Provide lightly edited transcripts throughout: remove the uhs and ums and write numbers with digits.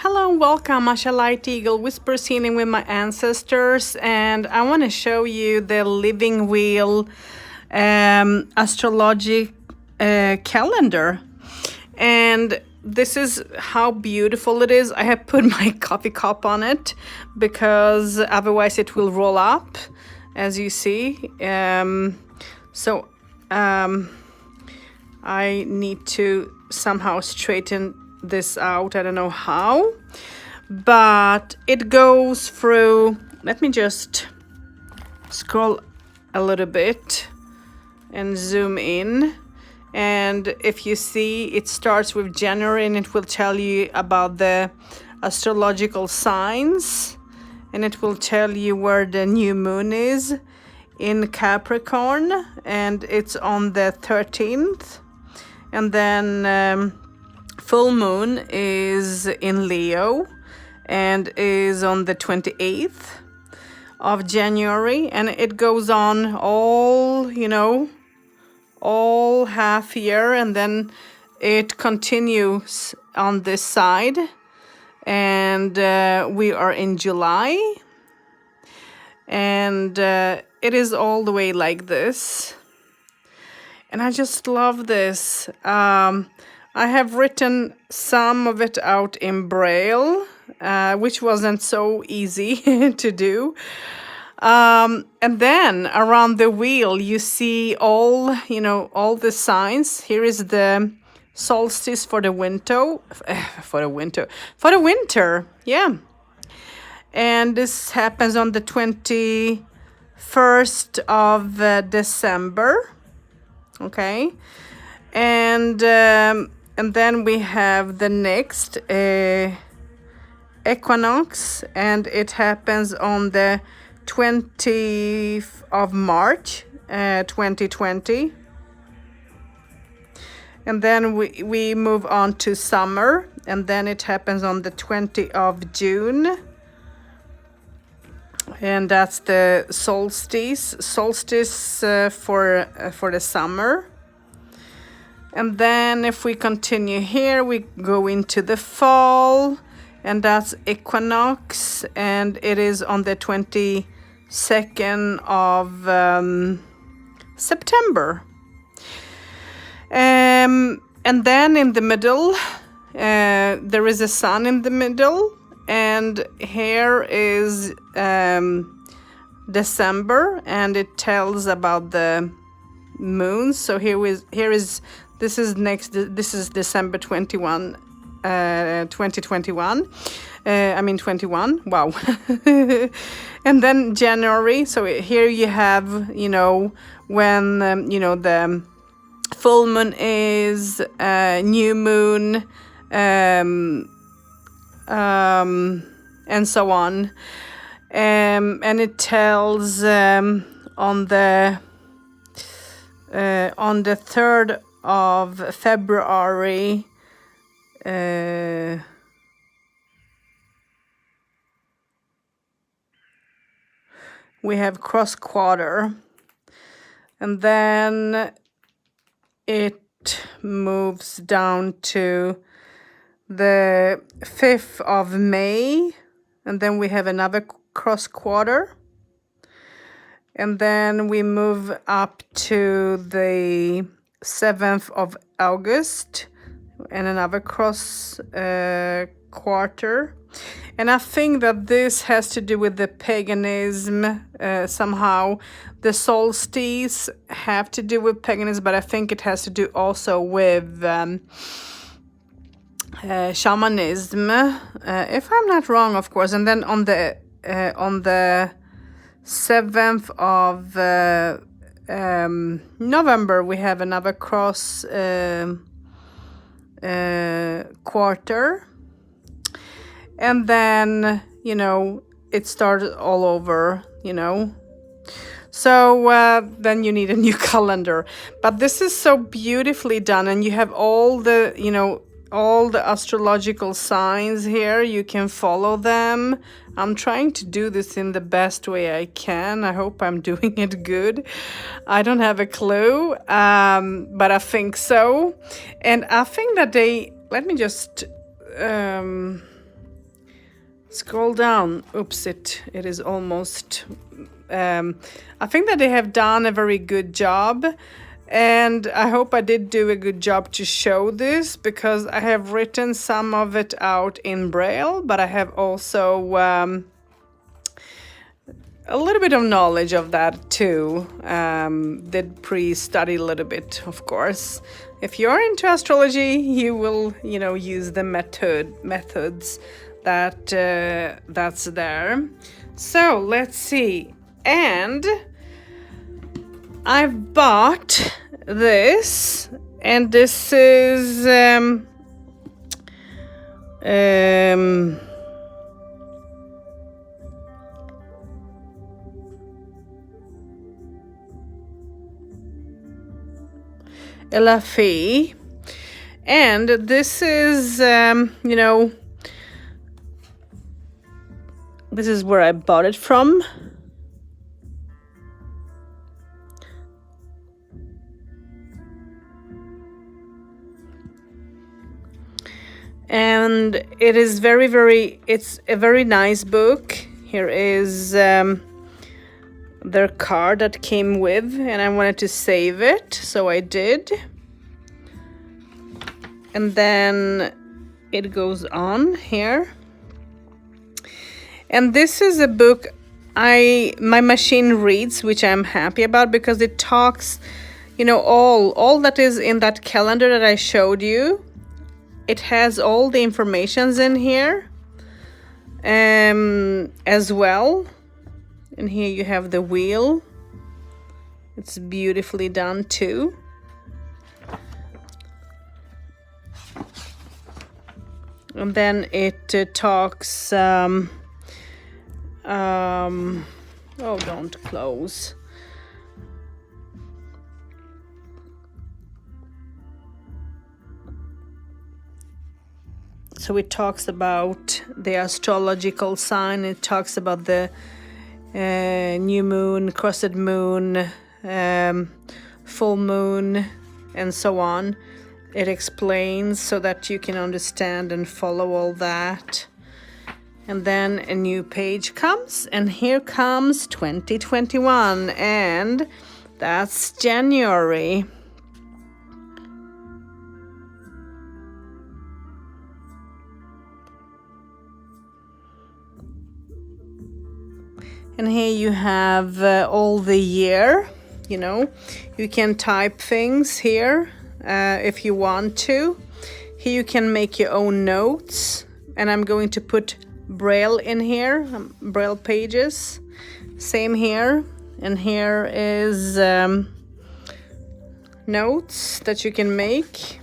Hello and welcome, Masha Light Eagle Whispers Healing with my ancestors, and I want to show you the Living Wheel astrology calendar. And this is how beautiful it is. I have put my coffee cup on it because otherwise it will roll up, as you see. I need to somehow straighten this out. I don't know how, but it goes through. Let me just scroll a little bit and zoom in. And if you see, it starts with January and it will tell you about the astrological signs, and it will tell you where the new moon is in Capricorn, and it's on the 13th. And then full moon is in Leo and is on the 28th of January, and it goes on all half year, and then it continues on this side, and we are in July, and it is all the way like this, and I just love this. I have written some of it out in Braille, which wasn't so easy to do. And then around the wheel, you see all the signs. Here is the solstice for the winter, yeah. And this happens on the 21st of December, okay. And then we have the next equinox, and it happens on the 20th of March, 2020. And then we move on to summer, and then it happens on the 20th of June. And that's the solstice for the summer. And then if we continue here, we go into the fall, and that's equinox, and it is on the 22nd of September. And then in the middle, there is a sun in the middle, and here is December, and it tells about the moons. So this is December 21, 2021. 21. Wow. And then January. So here you have, when, the full moon is, new moon, and so on. And it tells on the 3rd of February, we have cross quarter, and then it moves down to the 5th of May, and then we have another cross quarter. And then we move up to the 7th of August and another cross quarter. And I think that this has to do with the paganism somehow. The solstice have to do with paganism, but I think it has to do also with shamanism, if I'm not wrong, of course. And then on the 7th of November, we have another cross quarter, and then it started all over, so then you need a new calendar. But this is so beautifully done, and you have all the astrological signs here. You can follow them. I'm trying to do this in the best way I can. I hope I'm doing it good. I don't have a clue, but I think so. And I think that let me just Scroll down. Oops, it is almost. I think that they have done a very good job, and I hope I did do a good job to show this, because I have written some of it out in Braille, but I have also a little bit of knowledge of that too. Did pre-study a little bit, of course. If you're into astrology, you will, use the methods that's there. So let's see. And I've bought this, and this is LFE, and this is this is where I bought it from. And it is it's a very nice book. Here is their card that came with, and I wanted to save it, so I did. And then it goes on here. And this is a book my machine reads, which I'm happy about, because it talks, all that is in that calendar that I showed you. It has all the informations in here as well. And here you have the wheel. It's beautifully done too. And then it talks, oh, don't close. So it talks about the astrological sign. It talks about the new moon, crescent moon, full moon, and so on. It explains so that you can understand and follow all that. And then a new page comes, and here comes 2021, and that's January. And here you have all the year, you can type things here if you want to. Here you can make your own notes, and I'm going to put Braille in here, Braille pages. Same here, and here is notes that you can make.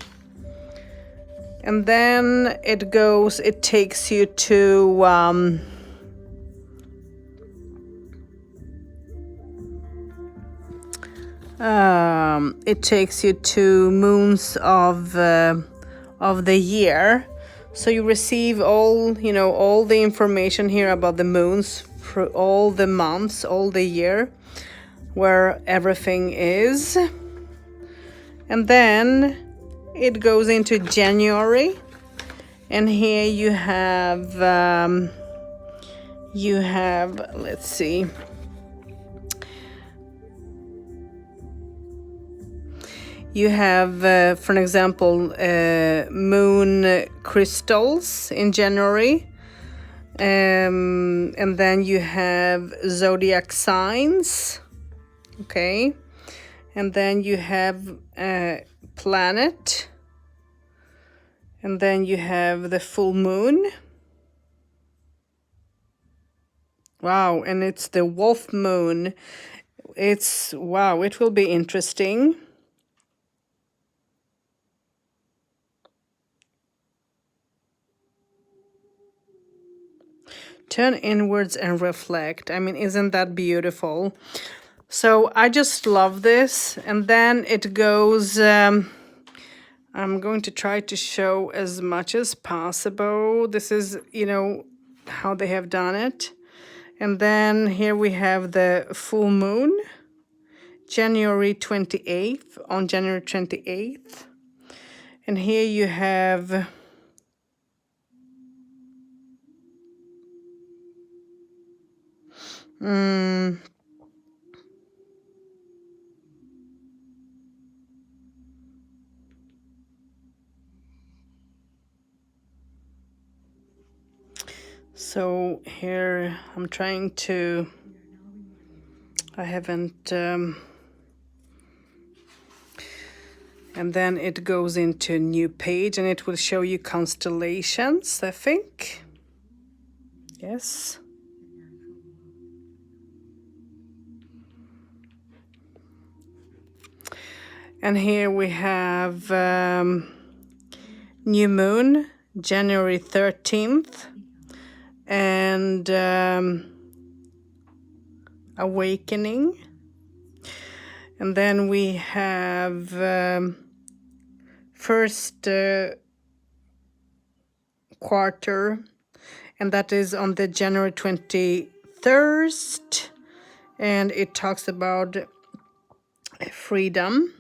And then it takes you to it takes you to moons of the year. So you receive all the information here about the moons for all the months, all the year, where everything is. And then it goes into January, and here you have let's see. You have, for an example, moon crystals in January. And then you have zodiac signs. Okay. And then you have planet. And then you have the full moon. Wow. And it's the wolf moon. Wow, it will be interesting. Turn inwards and reflect. I mean, isn't that beautiful? So I just love this. And then it goes, I'm going to try to show as much as possible. This is, how they have done it. And then here we have the full moon, January 28th, on January 28th. And here you have Mm. So here I'm trying to, I haven't, and then it goes into a new page and it will show you constellations, I think. Yes. And here we have new moon, January 13th, and awakening. And then we have first quarter, and that is on the January 21st, and it talks about freedom.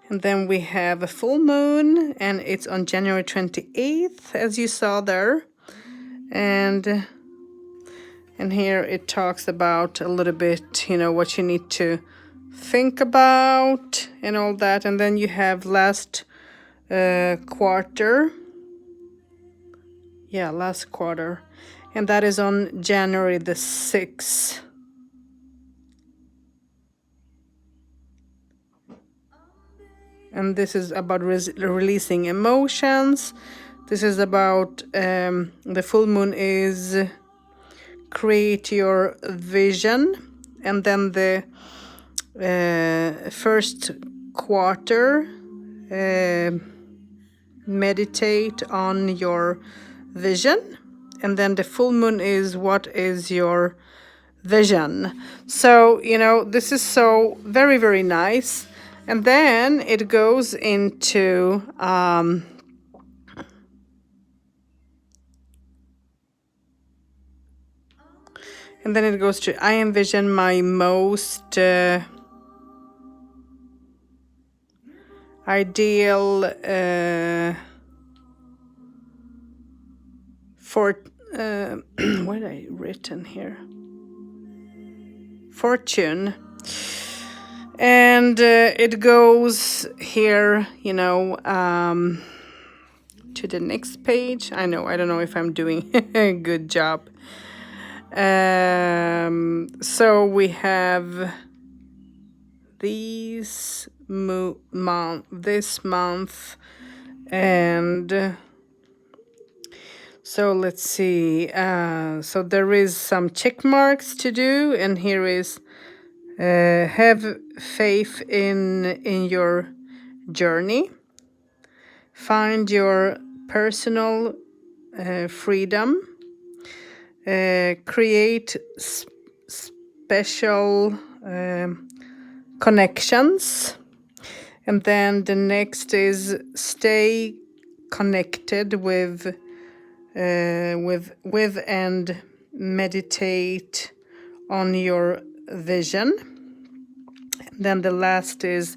And then we have a full moon, and it's on January 28th, as you saw there. And here it talks about a little bit, you know, what you need to think about and all that. And then you have last quarter. Yeah, last quarter. And that is on January the 6th. And this is about releasing emotions. This is about the full moon is create your vision. And then the first quarter, meditate on your vision. And then the full moon is what is your vision. So, you know, this is so very, very nice. And then it goes into and then it goes to I envision my most ideal for what I written here, fortune. And it goes here, you know, to the next page. I don't know if I'm doing a good job. So we have this month, and so let's see. So there is some check marks to do, and here is have faith in your journey. Find your personal freedom. Create special connections. And then the next is stay connected with and meditate on your vision. Then the last is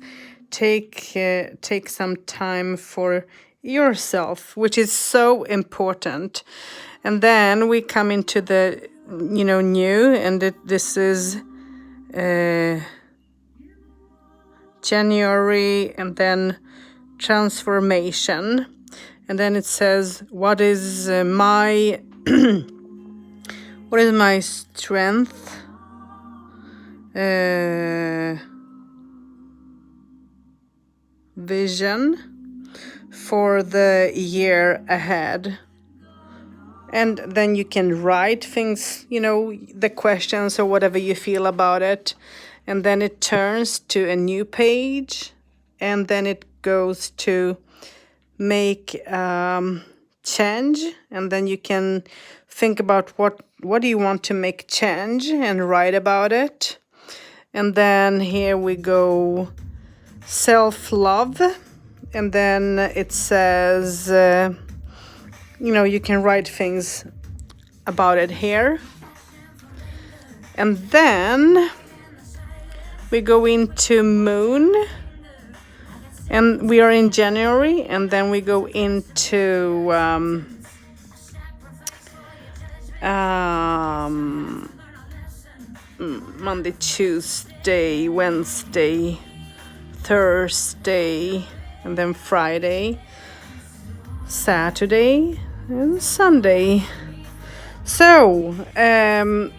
take some time for yourself, which is so important. And then we come into the, you know, new, and this is January, and then transformation. And then it says, what is my what is my strength? Vision for the year ahead. And then you can write things, you know, the questions or whatever you feel about it. And then it turns to a new page. And then it goes to make change. And then you can think about what do you want to make change and write about it. And then here we go, self-love. And then it says, you know, you can write things about it here. And then we go into moon. And we are in January. And then we go into Monday, Tuesday, Wednesday, Thursday, and then Friday, Saturday, and Sunday. So, I'm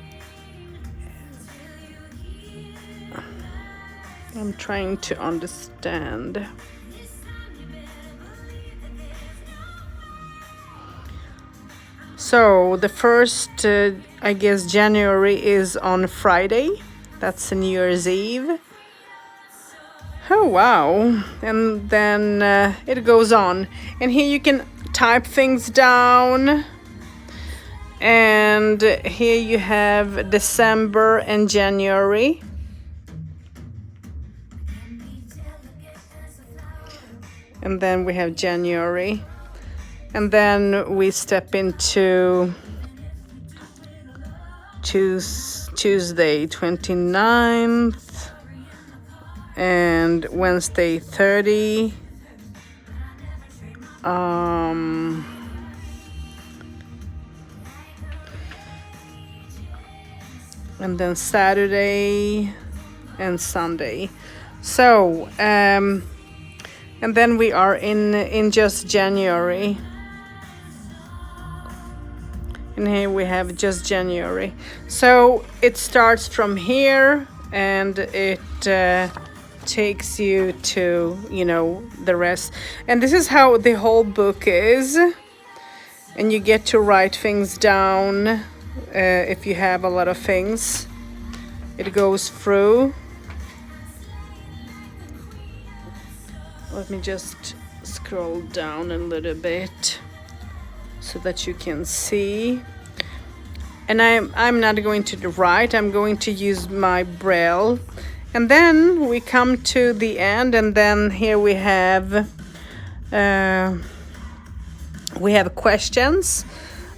trying to understand. So the first, I guess, January is on Friday. That's New Year's Eve. Oh, wow. And then it goes on. And here you can type things down. And here you have December and January. And then we have January. And then we step into Tuesday 29th and Wednesday 30. And then Saturday and Sunday. So, and then we are in just January. And here we have just January. So it starts from here and it takes you to, the rest. And this is how the whole book is. And you get to write things down if you have a lot of things. It goes through. Let me just scroll down a little bit so that you can see. And I'm not going to write, I'm going to use my Braille. And then we come to the end, and then here we have questions,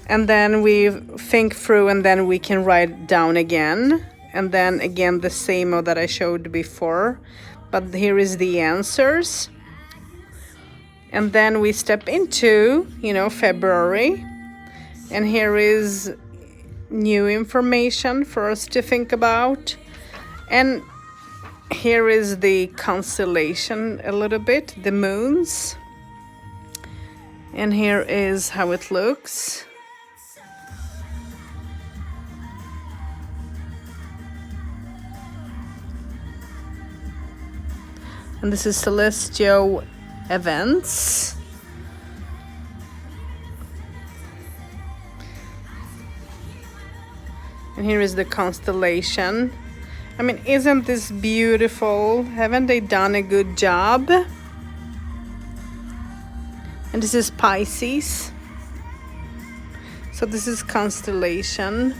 and then we think through, and then we can write down again, and then again the same that I showed before, but here is the answers. And then we step into, February. And here is new information for us to think about. And here is the constellation a little bit, the moons. And here is how it looks. And this is celestial events. And here is the constellation. I mean, isn't this beautiful? Haven't they done a good job? And this is Pisces. So this is constellation.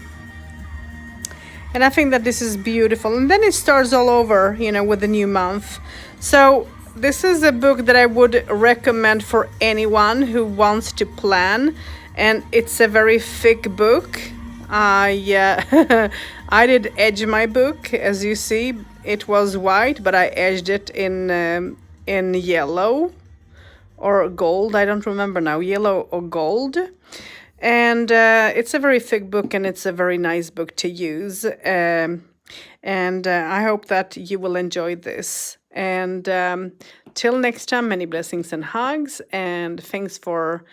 And I think that this is beautiful. And then it starts all over, with the new month. So this is a book that I would recommend for anyone who wants to plan, and it's a very thick book. I did edge my book, as you see. It was white, but I edged it in yellow or gold. I don't remember now, yellow or gold. And it's a very thick book, and it's a very nice book to use. And I hope that you will enjoy this. And till next time, many blessings and hugs, and thanks for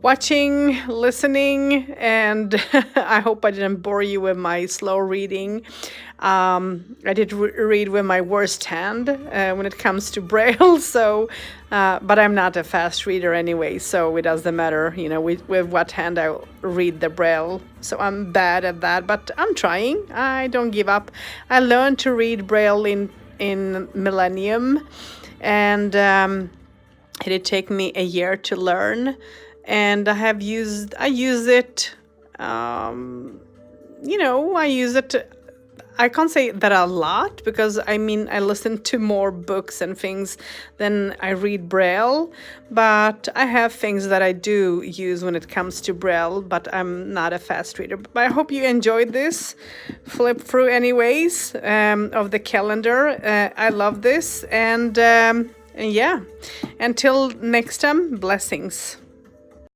watching, listening, and I hope I didn't bore you with my slow reading. I did read with my worst hand when it comes to Braille, so but I'm not a fast reader anyway, so it doesn't matter, with what hand I read the Braille. So I'm bad at that, but I'm trying. I don't give up. I learned to read Braille in Millennium, and it did take me a year to learn. And I use it, I use it, I can't say that a lot, because I listen to more books and things than I read Braille, but I have things that I do use when it comes to Braille, but I'm not a fast reader. But I hope you enjoyed this flip through anyways, of the calendar. I love this, and yeah, until next time, blessings.